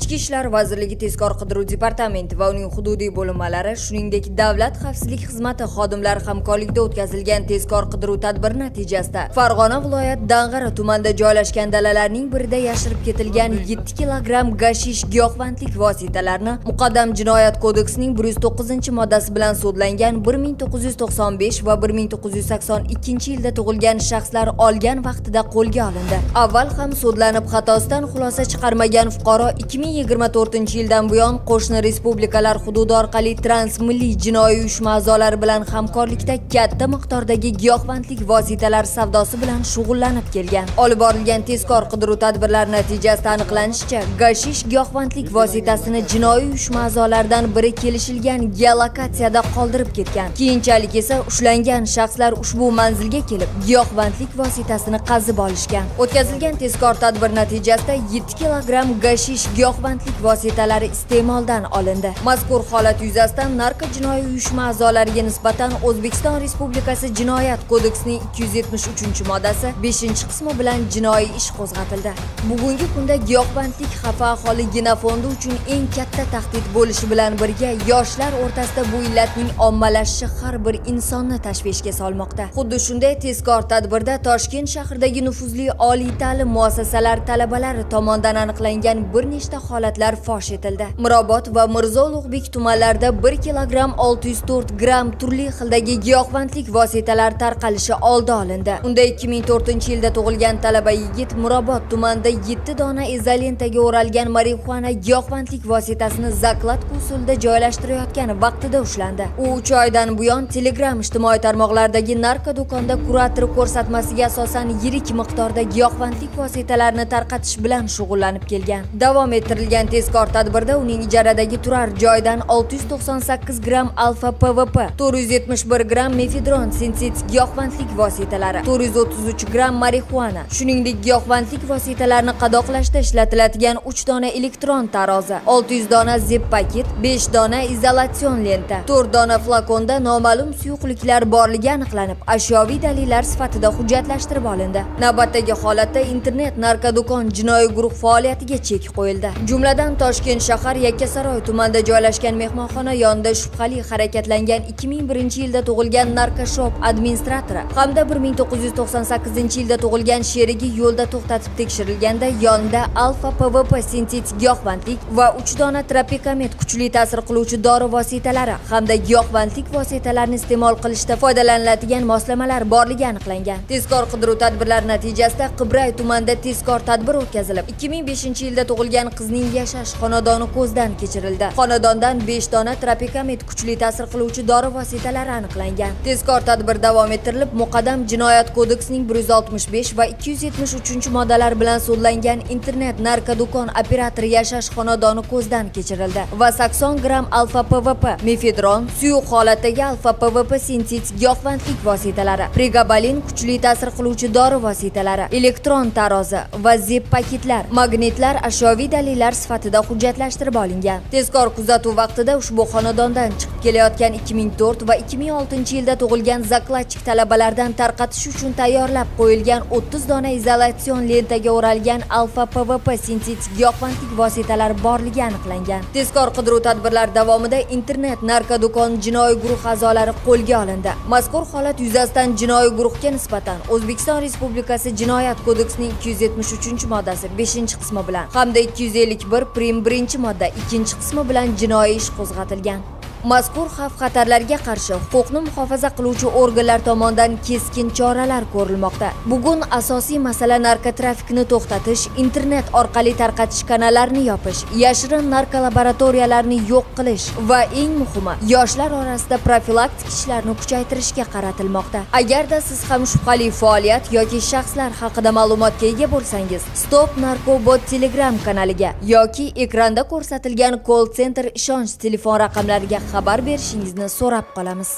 Ichki ishlar vazirligi tezkor qidiruv departamenti va uning hududiy bo'linmalari, shuningdek davlat xavfsizlik xizmati xodimlari hamkorlikda o'tkazilgan tezkor qidiruv tadbiri natijasida Farg'ona viloyat Dang'ara tumanida joylashgan dalalarning birida yashirib ketilgan 7 kilogramm gashish giyohvandlik vositalarini muqaddam jinoyat kodeksining 109-moddasi bilan sudlangan 1995 va 1982-yilda tug'ilgan shaxslar olgan vaqtida qo'lga olindi. Avval ham sudlanib xatosidan xulosa chiqarmagan fuqaro 2024-yildan buyon qo'shni respublikalar hududi orqali transmilliy jinoiy uyushma a'zolari bilan hamkorlikda katta miqdordagi giyohvandlik vositalari savdosi bilan shug'ullanib kelgan. Olib borilgan tezkor qidiruv tadbirlari natijasida aniqlanishicha, gashish giyohvandlik vositasini jinoiy uyushma a'zolaridan biri kelishilgan geolokatsiyada qoldirib ketgan. Keyinchalik esa ushlangan shaxslar ushbu manzilga kelib, giyohvandlik vositasini qazib olishgan. O'tkazilgan tezkor tadbir natijasida 7 kilogramm gashish giyohvandlik vositalari iste'moldan olindi. Mazkur holat yuzasidan narko jinoiy uyushma a'zolariga nisbatan O'zbekiston Respublikasi Jinoyat kodeksining 273-moddasi 5-qismi bilan jinoiy ish qo'zg'atildi. Bugungi kunda giyohvandlik xavfi aholi genofondi uchun eng katta tahdid bo'lishi bilan birga yoshlar o'rtasida bu illatning ommalashishi har bir insonni tashvishga solmoqda. Xuddi shunday tezkor tadbirda Toshkent shahridagi nufuzli oliy ta'lim muassasalari talabalari tomonidan aniqlangan bir nechta holatlar fosh etildi. Mirobod va Mirzo Ulug'bek tumanlarida 1 kilogramm 604 gramm turli xildagi giyohvandlik vositalari tarqalishi oldi olindi. Unda 2004-yilda tug'ilgan talaba yigit Mirobod tumanida 7 dona izolentaga o'ralgan marixuana giyohvandlik vositasini zakladka usulida joylashtirayotgan vaqtida ushlandi. U 3 oydan buyon Telegram ijtimoiy tarmoqlaridagi narko do'konda kurator ko'rsatmasiga asosan yirik miqdorda giyohvandlik vositalarini tarqatish bilan shug'ullanib kelgan. Davom ettirilgan tezkor tadbirda uning ijaradagi turar joydan 698 gramm alfa PVP, 471 gramm mefedron sintetik giyohvandlik vositalari, 433 gramm marixuana, shuningdek giyohvandlik vositalarini qadoqlashda ishlatiladigan 3 dona elektron tarozi, 600 dona zip paket, 5 dona izolatsion lenta, 4 dona flakonda noma'lum suyuqliklar borligi aniqlanib, ashyoviy dalillar sifatida hujjatlashtirib olindi. Navbatdagi holatda internet narko do'kon jinoiy guruh faoliyatiga chek qo'yildi. Jumladan Toshkent shahar Yakkasaroy tumanida joylashgan mehmonxona yonida shubhali harakatlangan 2001-yilda tug'ilgan narkoshop administratori hamda 1998-yilda tug'ilgan sherigi yo'lda to'xtatib tekshirilganda yonida alfa PVP sintetik giyohvandlik va 3 dona tropikamet kuchli ta'sir qiluvchi dori vositalari hamda giyohvandlik vositalarini iste'mol qilishda foydalaniladigan moslamalar borligi aniqlangan. Tezkor qidiruv tadbirlari natijasida Qibray tumanida tezkor tadbir o'tkazilib, 2005-yilda tug'ilgan qizning yashash xonadoni ko'zdan kechirildi. Xonadondan 5 dona tropikamet kuchli ta'sir qiluvchi dori vositalari aniqlangan. Tezkor tadbir davom ettirilib, muqaddam jinoyat kodeksining 165 va 273-moddalar bilan sudlangan internet narko do'kon operatori yashash xonadoni ko'zdan kechirildi va 80 gramm alfa PVP, mefedron, suyuq holatdagi alfa PVP sintetik giyohvandlik vositalari, pregabalin kuchli ta'sir qiluvchi dori vositalari, elektron tarozi va zip paketlar, magnitlar ashyoviy dalillar sifatida hujjatlashtirib olingan. Tezkor kuzatuv vaqtida ushbu xonadondan chiqib kelayotgan 2004 va 2006-yilda tug'ilgan zakladchik talabalardan tarqatish uchun tayyorlab qo'yilgan 30 dona izolatsion lentaga o'ralgan alfa PVP sintetik giyohvandlik vositalari borligi aniqlangan. Tezkor qidiruv tadbirlari davomida internet narko do'kon jinoiy guruh a'zolari qo'lga olindi. Mazkur holat yuzasidan jinoiy guruhga nisbatan O'zbekiston Respublikasi Jinoyat kodeksining 273-moddasi 5-qismi bilan hamda 251 prim 1-modda 2-qismi bilan jinoiy ish qo'zg'atilgan. Mazkur xavf-xatarlarga qarshi huquqni muhofaza qiluvchi organlar tomonidan keskin choralar ko'rilmoqda. Bugun asosiy masala narkotrafikni to'xtatish, internet orqali tarqatish kanallarini yopish, yashirin narkolaboratoriyalarni yo'q qilish va eng muhimi, yoshlar orasida profilaktik ishlarni kuchaytirishga qaratilmoqda. Agarda siz ham shubhali faoliyat yoki shaxslar haqida ma'lumotga ega bo'lsangiz, Stop Narkobot Telegram kanaliga yoki ekranda ko'rsatilgan call center ishonch telefon raqamlariga xabar berishingizni so'rab qolamiz.